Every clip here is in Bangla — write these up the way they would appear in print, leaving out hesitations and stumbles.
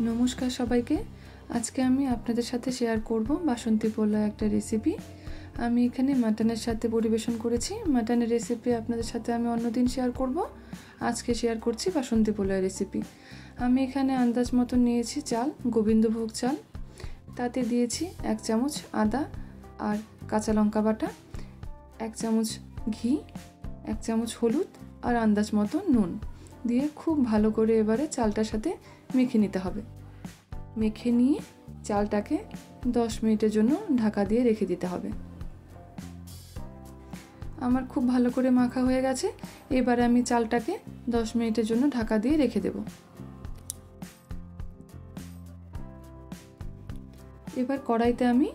নমস্কার সবাইকে। আজকে আমি আপনাদের সাথে শেয়ার করব বাসন্তী পোলাও একটা রেসিপি। আমি এখানে মাটনের সাথে পরিবেশন করেছি। মাটনের রেসিপি আপনাদের সাথে আমি অন্যদিন শেয়ার করব। আজকে শেয়ার করছি বাসন্তী পোলাও রেসিপি। আমি এখানে আন্দাজ মতো নিয়েছি চাল, গোবিন্দভোগ চাল। তাতে দিয়েছি 1 চামচ আদা আর কাঁচা লঙ্কা বাটা, 1 চামচ ঘি, 1 চামচ হলুদ আর আন্দাজ মতো নুন দিয়ে খুব ভালো করে এবারে চালটার সাথে মেখে নিতে হবে। মেখে নিয়ে চালটাকে 10 মিনিটের জন্য ঢাকা দিয়ে রেখে দিতে হবে। আমার খুব ভালো করে মাখা হয়ে গেছে। এবারে আমি চালটাকে 10 মিনিটের জন্য ঢাকা দিয়ে রেখে দেব। এবার কড়াইতে আমি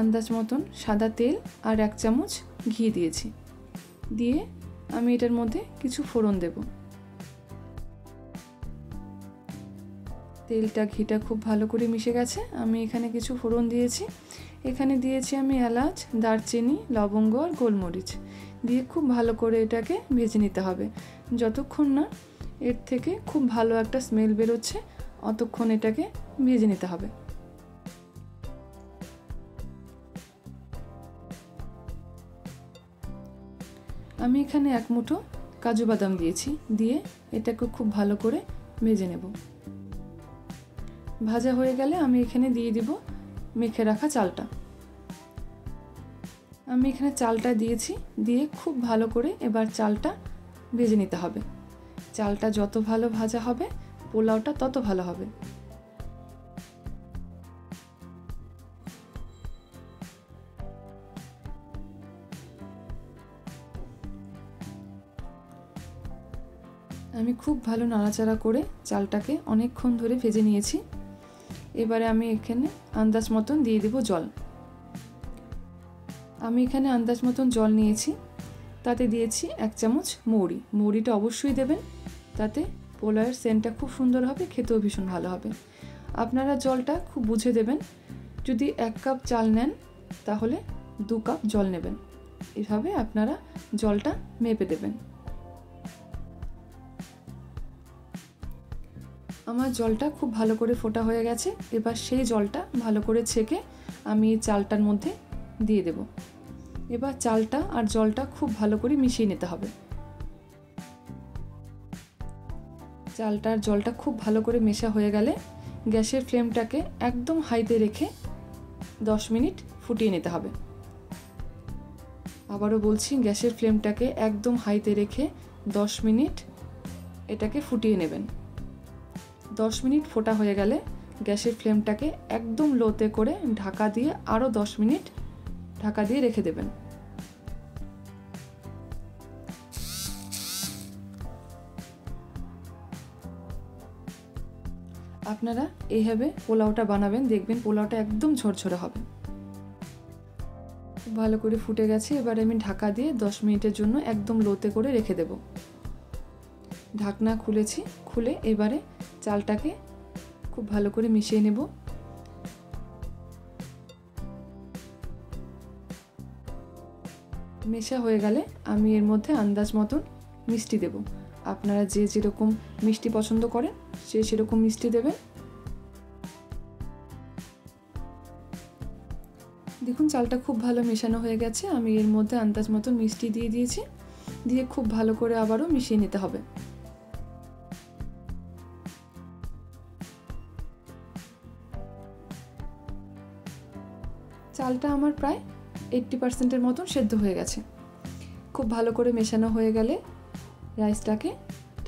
আন্দাজ মতন সাদা তেল আর 1 চামচ ঘি দিয়েছি। দিয়ে আমি এটার মধ্যে কিছু ফোড়ন দেব। তেলটা ঘিটা খুব ভালো করে মিশে গেছে। আমি এখানে কিছু ফোড়ন দিয়েছি। এখানে দিয়েছি আমি এলাচ, দারচিনি, লবঙ্গ আর গোলমরিচ দিয়ে খুব ভালো করে এটাকে ভেজে নিতে হবে। যতক্ষণ না এর থেকে খুব ভালো একটা স্মেল বেরোচ্ছে অতক্ষণ এটাকে ভেজে নিতে হবে। আমি এখানে 1 মুঠো কাজু বাদাম দিয়েছি। দিয়ে এটাকে খুব ভালো করে ভেজে নেব। ভাজা হয়ে গেলে আমি এখানে দিয়ে দিব মেখে রাখা চালটা। আমি এখানে চালটা দিয়েছি। দিয়ে খুব ভালো করে এবার চালটা ভেজে নিতে হবে। চালটা যত ভালো ভাজা হবে পোলাওটা তত ভালো হবে। আমি খুব ভালো নাড়াচাড়া করে চালটাকে অনেকক্ষণ ধরে ভেজে নিয়েছি। এবারে আমি এখানে আন্দাজ মতন দিয়ে দেব জল। আমি এখানে আন্দাজ মতন জল নিয়েছি। তাতে দিয়েছি 1 চামচ মৌরি। মৌরিটা অবশ্যই দেবেন, তাতে পোলাওয়ের সেন্টটা খুব সুন্দর হবে, খেতেও ভীষণ ভালো হবে। আপনারা জলটা খুব বুঝে দেবেন। যদি 1 কাপ চাল নেন তাহলে 2 কাপ জল নেবেন। এভাবে আপনারা জলটা মেপে দেবেন। আমার জলটা খুব ভালো করে ফোটা হয়ে গেছে। এবার সেই জলটা ভালো করে ছেঁকে আমি চালটার মধ্যে দিয়ে দেব। এবার চালটা আর জলটা খুব ভালো করে মিশিয়ে নিতে হবে। চালটা আর জলটা খুব ভালো করে মেশা হয়ে গেলে গ্যাসের ফ্লেমটাকে একদম হাইতে রেখে 10 মিনিট ফুটিয়ে নিতে হবে। আবারও বলছি, গ্যাসের ফ্লেমটাকে একদম হাইতে রেখে 10 মিনিট এটাকে ফুটিয়ে নেবেন। 10 মিনিট ফোটা হয়ে গেলে গ্যাসের ফ্লেমটাকে একদম লোতে করে ঢাকা দিয়ে আরও 10 মিনিট ঢাকা দিয়ে রেখে দেবেন। আপনারা এইভাবে পোলাওটা বানাবেন, দেখবেন পোলাওটা একদম ঝরঝরে হবে। খুব ভালো করে ফুটে গেছে। এবার আমি ঢাকা দিয়ে 10 মিনিটের জন্য একদম লোতে করে রেখে দেব। ঢাকনা খুলেছি। খুলে এবারে চালটাকে খুব ভালো করে মিশিয়ে নেব। মেশা হয়ে গেলে আমি এর মধ্যে আন্দাজ মতন মিষ্টি দেব। আপনারা যে যেরকম মিষ্টি পছন্দ করেন সে সেরকম মিষ্টি দেবেন। দেখুন চালটা খুব ভালো মেশানো হয়ে গেছে। আমি এর মধ্যে আন্দাজ মতন মিষ্টি দিয়ে দিয়েছি। দিয়ে খুব ভালো করে আবারও মিশিয়ে নিতে হবে। চালটা আমার প্রায় 80% মতন সেদ্ধ হয়ে গেছে। খুব ভালো করে মেশানো হয়ে গেলে রাইসটাকে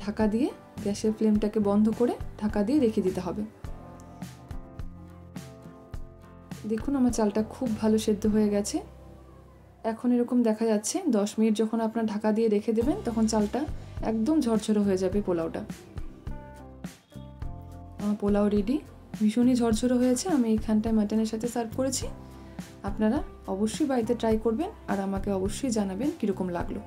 ঢাকা দিয়ে গ্যাসের ফ্লেমটাকে বন্ধ করে ঢাকা দিয়ে রেখে দিতে হবে। দেখুন আমার চালটা খুব ভালো সেদ্ধ হয়ে গেছে। এখন এরকম দেখা যাচ্ছে। 10 মিনিট যখন আপনার ঢাকা দিয়ে রেখে দেবেন তখন চালটা একদম ঝরঝরে হয়ে যাবে পোলাওটা। আমার পোলাও রেডি। ভীষণই ঝরঝরে হয়েছে। আমি এইখানটায় মাটনের সাথে সার্ভ করেছি। আপনারা অবশ্যই বাড়িতে ট্রাই করবেন আর আমাকে অবশ্যই জানাবেন কীরকম লাগলো।